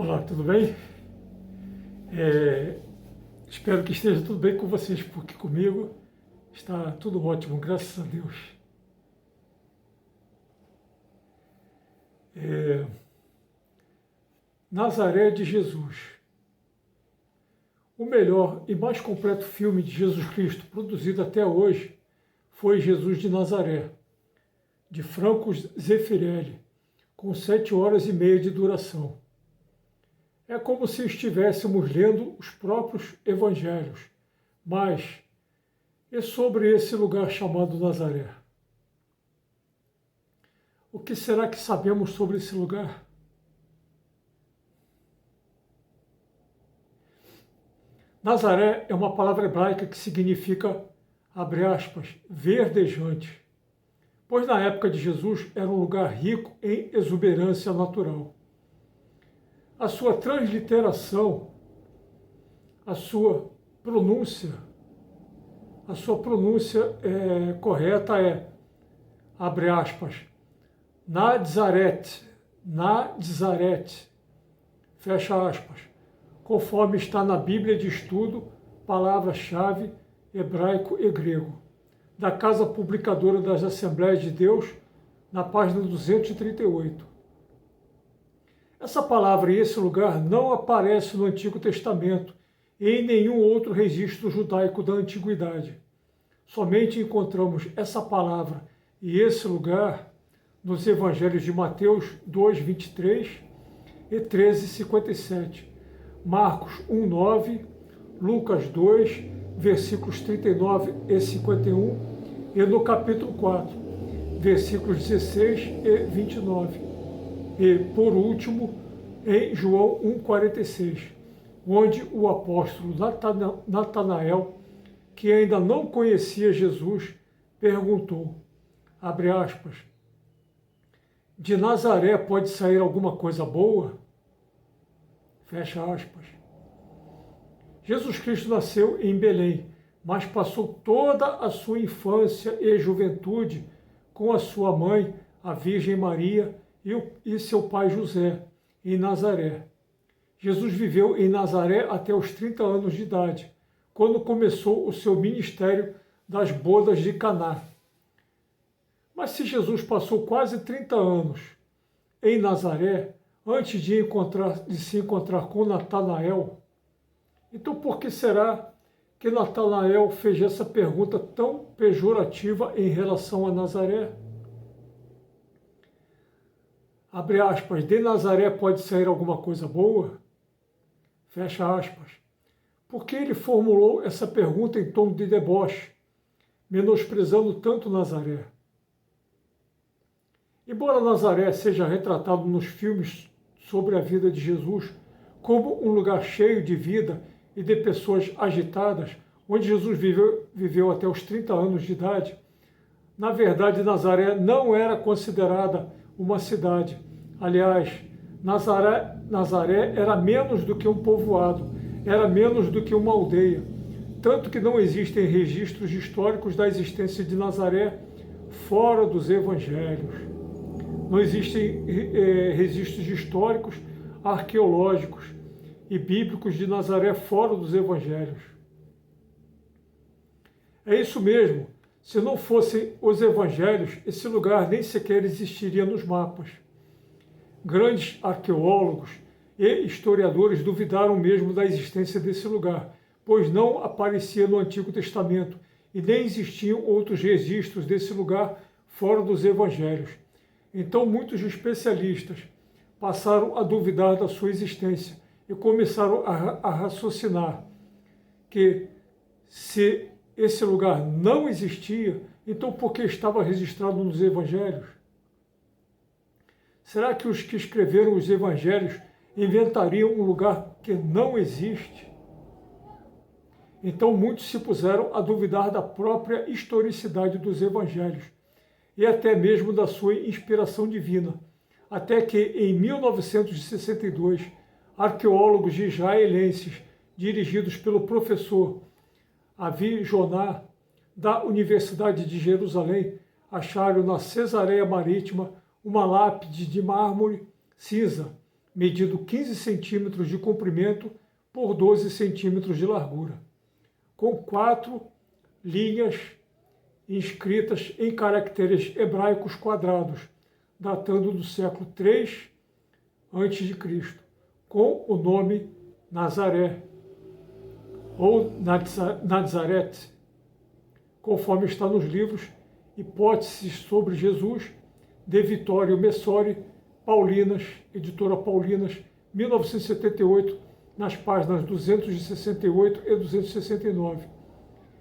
Olá, tudo bem? Espero que esteja tudo bem com vocês, porque comigo está tudo ótimo, graças a Deus. Nazaré de Jesus. O melhor e mais completo filme de Jesus Cristo produzido até hoje foi Jesus de Nazaré, de Franco Zeffirelli, com 7 horas e meia de duração. É como se estivéssemos lendo os próprios evangelhos, mas é sobre esse lugar chamado Nazaré. O que será que sabemos sobre esse lugar? Nazaré é uma palavra hebraica que significa, abre aspas, verdejante, pois na época de Jesus era um lugar rico em exuberância natural. A sua transliteração, a sua pronúncia correta é, abre aspas, Nazaret, fecha aspas, conforme está na Bíblia de Estudo, palavra-chave hebraico e grego, da Casa Publicadora das Assembleias de Deus, na página 238. Essa palavra e esse lugar não aparece no Antigo Testamento e em nenhum outro registro judaico da Antiguidade. Somente encontramos essa palavra e esse lugar nos Evangelhos de Mateus 2:23 e 13:57, Marcos 1:9, Lucas 2, versículos 39 e 51 e no capítulo 4, versículos 16 e 29. E, por último, em João 1,46, onde o apóstolo Natanael, que ainda não conhecia Jesus, perguntou, abre aspas, de Nazaré pode sair alguma coisa boa? Fecha aspas. Jesus Cristo nasceu em Belém, mas passou toda a sua infância e juventude com a sua mãe, a Virgem Maria, e seu pai José, em Nazaré. Jesus viveu em Nazaré até os 30 anos de idade, quando começou o seu ministério das bodas de Caná. Mas se Jesus passou quase 30 anos em Nazaré, antes de se encontrar com Natanael, então por que será que Natanael fez essa pergunta tão pejorativa em relação a Nazaré? Abre aspas, de Nazaré pode sair alguma coisa boa? Fecha aspas. Por que ele formulou essa pergunta em tom de deboche, menosprezando tanto Nazaré? Embora Nazaré seja retratado nos filmes sobre a vida de Jesus como um lugar cheio de vida e de pessoas agitadas, onde Jesus viveu até os 30 anos de idade, na verdade Nazaré não era considerada uma cidade. Aliás, Nazaré era menos do que um povoado, era menos do que uma aldeia, tanto que não existem registros históricos da existência de Nazaré fora dos evangelhos. Não existem registros históricos, arqueológicos e bíblicos de Nazaré fora dos evangelhos. É isso mesmo. Se não fossem os evangelhos, esse lugar nem sequer existiria nos mapas. Grandes arqueólogos e historiadores duvidaram mesmo da existência desse lugar, pois não aparecia no Antigo Testamento e nem existiam outros registros desse lugar fora dos evangelhos. Então muitos especialistas passaram a duvidar da sua existência e começaram a raciocinar que se esse lugar não existia, então por que estava registrado nos evangelhos? Será que os que escreveram os evangelhos inventariam um lugar que não existe? Então muitos se puseram a duvidar da própria historicidade dos evangelhos e até mesmo da sua inspiração divina, até que em 1962, arqueólogos israelenses, dirigidos pelo professor Avi Joná, da Universidade de Jerusalém, acharam na Cesareia Marítima uma lápide de mármore cinza, medindo 15 centímetros de comprimento por 12 centímetros de largura, com 4 linhas inscritas em caracteres hebraicos quadrados, datando do século III a.C., com o nome Nazaré, ou Nazaret, conforme está nos livros Hipóteses sobre Jesus, de Vittorio Messori, Paulinas, editora Paulinas, 1978, nas páginas 268 e 269.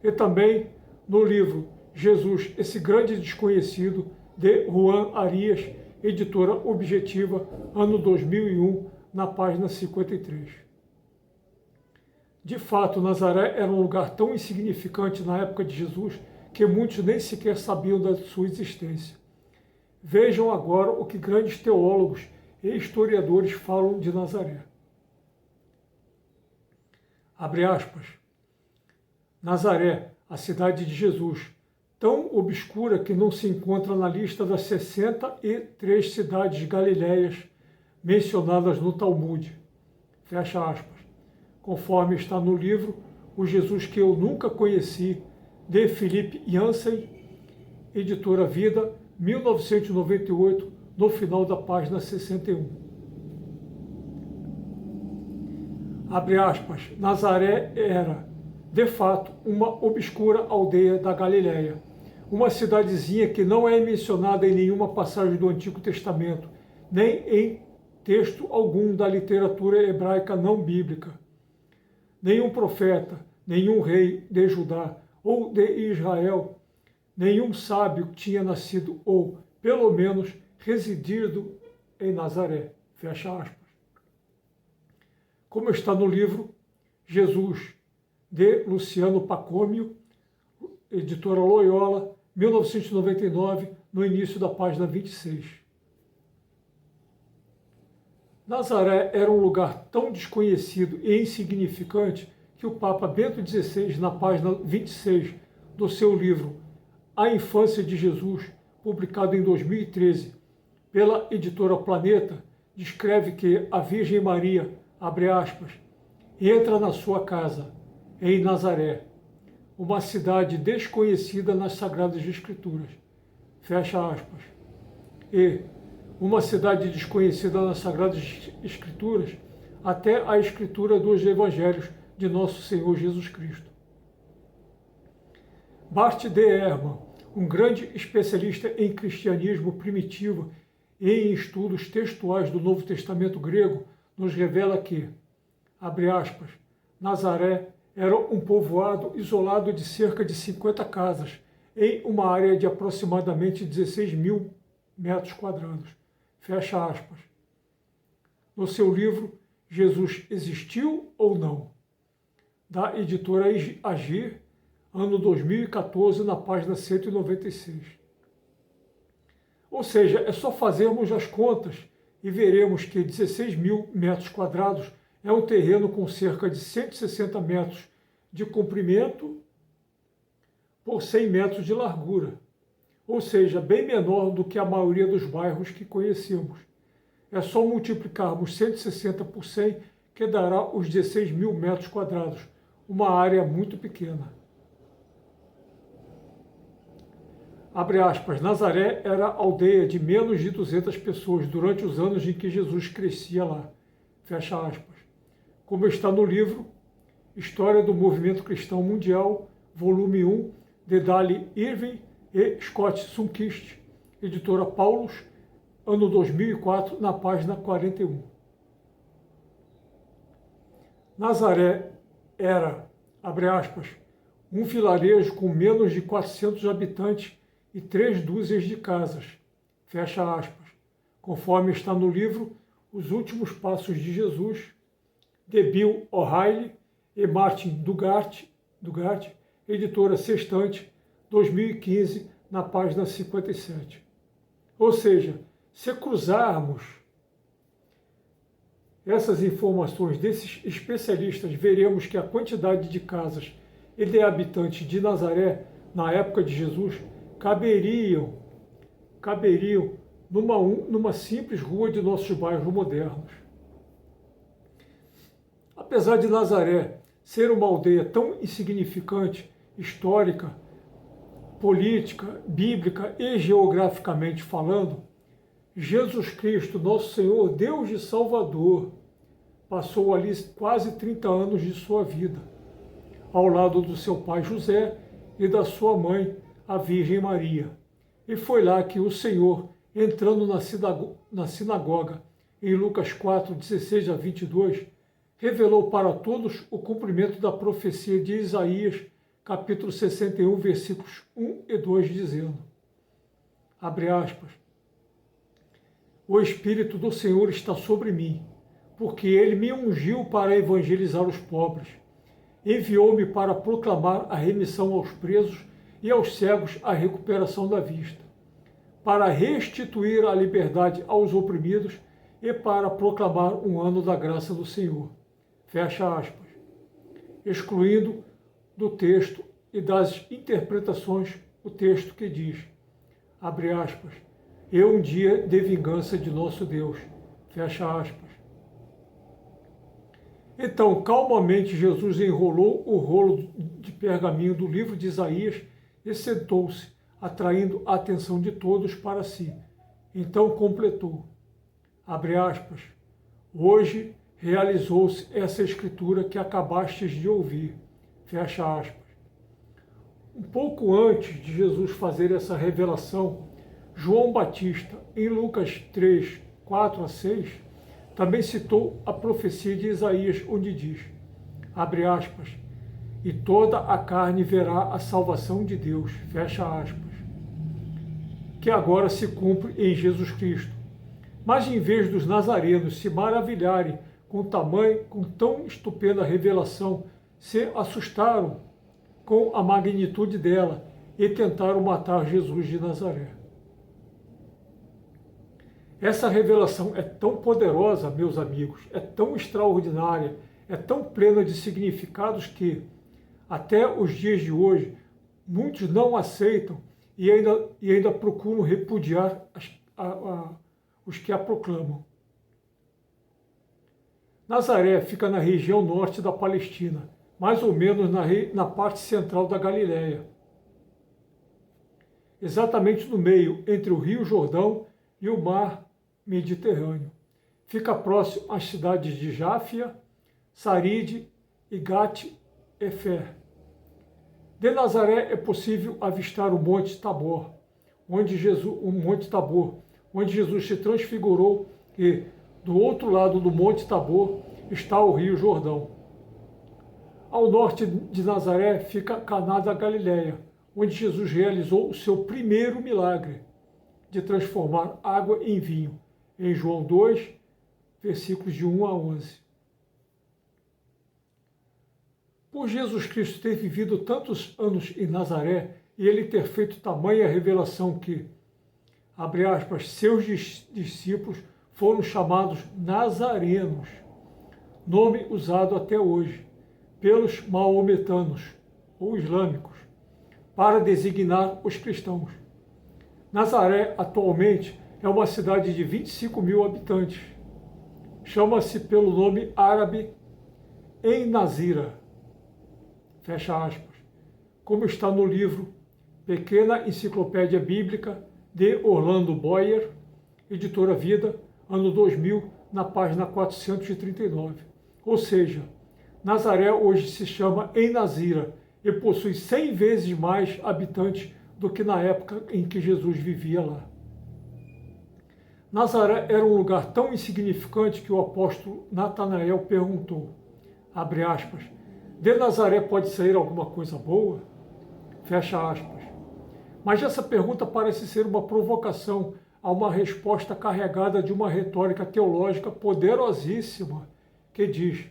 E também no livro Jesus, esse grande desconhecido, de Juan Arias, editora Objetiva, ano 2001, na página 53. De fato, Nazaré era um lugar tão insignificante na época de Jesus que muitos nem sequer sabiam da sua existência. Vejam agora o que grandes teólogos e historiadores falam de Nazaré. Abre aspas. Nazaré, a cidade de Jesus, tão obscura que não se encontra na lista das 63 cidades galileias mencionadas no Talmude. Fecha aspas. Conforme está no livro O Jesus que eu nunca conheci, de Philippe Yancey, editora Vida, 1998, no final da página 61. Abre aspas. Nazaré era, de fato, uma obscura aldeia da Galileia, uma cidadezinha que não é mencionada em nenhuma passagem do Antigo Testamento, nem em texto algum da literatura hebraica não bíblica. Nenhum profeta, nenhum rei de Judá ou de Israel, nenhum sábio tinha nascido ou, pelo menos, residido em Nazaré. Fecha aspas. Como está no livro Jesus, de Luciano Pacômio, editora Loyola, 1999, no início da página 26. Nazaré era um lugar tão desconhecido e insignificante que o Papa Bento XVI, na página 26 do seu livro A Infância de Jesus, publicado em 2013 pela editora Planeta, descreve que a Virgem Maria, abre aspas, entra na sua casa, em Nazaré, uma cidade desconhecida nas Sagradas Escrituras, fecha aspas, e uma cidade desconhecida nas Sagradas Escrituras até a escritura dos Evangelhos de Nosso Senhor Jesus Cristo. Bart de Ehrman, um grande especialista em cristianismo primitivo e em estudos textuais do Novo Testamento grego, nos revela que, abre aspas, Nazaré era um povoado isolado de cerca de 50 casas, em uma área de aproximadamente 16 mil metros quadrados. Fecha aspas. No seu livro Jesus Existiu ou Não? Da editora Agir, ano 2014, na página 196. Ou seja, é só fazermos as contas e veremos que 16 mil metros quadrados é um terreno com cerca de 160 metros de comprimento por 100 metros de largura, ou seja, bem menor do que a maioria dos bairros que conhecemos. É só multiplicarmos 160 por 100 que dará os 16 mil metros quadrados, uma área muito pequena. Abre aspas, Nazaré era aldeia de menos de 200 pessoas durante os anos em que Jesus crescia lá. Fecha aspas. Como está no livro História do Movimento Cristão Mundial, volume 1, de Dali Irving e Scott Sunkist, editora Paulus, ano 2004, na página 41. Nazaré era, abre aspas, um vilarejo com menos de 400 habitantes e 3 dúzias de casas, fecha aspas, conforme está no livro Os Últimos Passos de Jesus, de Bill O'Reilly e Martin Dugard, editora Sextante, 2015, na página 57. Ou seja, se cruzarmos essas informações desses especialistas, veremos que a quantidade de casas e de habitantes de Nazaré, na época de Jesus, caberiam numa simples rua de nossos bairros modernos. Apesar de Nazaré ser uma aldeia tão insignificante, histórica, política, bíblica e geograficamente falando, Jesus Cristo, nosso Senhor, Deus e Salvador, passou ali quase 30 anos de sua vida, ao lado do seu pai José e da sua mãe, a Virgem Maria. E foi lá que o Senhor, entrando na sinagoga, em Lucas 4, 16 a 22, revelou para todos o cumprimento da profecia de Isaías, capítulo 61, versículos 1 e 2, dizendo, abre aspas, o Espírito do Senhor está sobre mim, porque ele me ungiu para evangelizar os pobres. Enviou-me para proclamar a remissão aos presos e aos cegos a recuperação da vista, para restituir a liberdade aos oprimidos e para proclamar um ano da graça do Senhor. Fecha aspas. Excluindo do texto e das interpretações o texto que diz, abre aspas, e um dia de vingança de nosso Deus. Fecha aspas. Então, calmamente, Jesus enrolou o rolo de pergaminho do livro de Isaías e sentou-se, atraindo a atenção de todos para si. Então completou, abre aspas, hoje realizou-se essa escritura que acabastes de ouvir. Fecha aspas. Um pouco antes de Jesus fazer essa revelação, João Batista, em Lucas 3, 4 a 6, também citou a profecia de Isaías, onde diz, abre aspas, e toda a carne verá a salvação de Deus, fecha aspas, que agora se cumpre em Jesus Cristo. Mas em vez dos nazarenos se maravilharem com tão estupenda revelação, se assustaram com a magnitude dela e tentaram matar Jesus de Nazaré. Essa revelação é tão poderosa, meus amigos, é tão extraordinária, é tão plena de significados que, até os dias de hoje, muitos não aceitam e ainda procuram repudiar os que a proclamam. Nazaré fica na região norte da Palestina, mais ou menos na parte central da Galiléia, exatamente no meio entre o Rio Jordão e o Mar Mediterrâneo. Fica próximo às cidades de Jáfia, Sarid e Gat-Efer. De Nazaré é possível avistar o Monte Tabor, onde Jesus se transfigurou, e do outro lado do Monte Tabor está o Rio Jordão. Ao norte de Nazaré fica Caná da Galileia, onde Jesus realizou o seu primeiro milagre de transformar água em vinho, em João 2, versículos de 1 a 11. Por Jesus Cristo ter vivido tantos anos em Nazaré e ele ter feito tamanha revelação que, abre aspas, seus discípulos foram chamados nazarenos, nome usado até hoje pelos maometanos ou islâmicos, para designar os cristãos. Nazaré, atualmente, é uma cidade de 25 mil habitantes. Chama-se pelo nome árabe En-Nazira, fecha aspas, como está no livro Pequena Enciclopédia Bíblica de Orlando Boyer, editora Vida, ano 2000, na página 439. Ou seja, Nazaré hoje se chama En-Nazira e possui 100 vezes mais habitantes do que na época em que Jesus vivia lá. Nazaré era um lugar tão insignificante que o apóstolo Natanael perguntou, abre aspas, de Nazaré pode sair alguma coisa boa? Fecha aspas. Mas essa pergunta parece ser uma provocação a uma resposta carregada de uma retórica teológica poderosíssima que diz,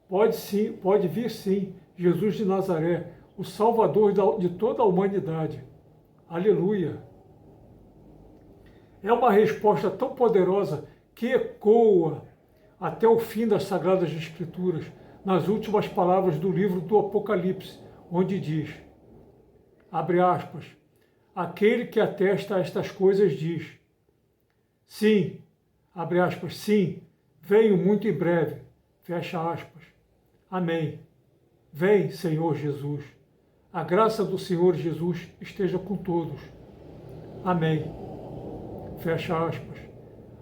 pode vir sim, Jesus de Nazaré, o Salvador de toda a humanidade. Aleluia! É uma resposta tão poderosa que ecoa até o fim das Sagradas Escrituras, nas últimas palavras do livro do Apocalipse, onde diz, abre aspas, aquele que atesta estas coisas diz, sim, abre aspas, sim, venho muito em breve, fecha aspas. Amém. Vem, Senhor Jesus. A graça do Senhor Jesus esteja com todos. Amém. Fecha aspas.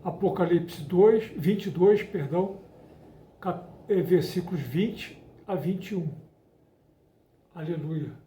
Apocalipse 22, versículos 20 a 21. Aleluia.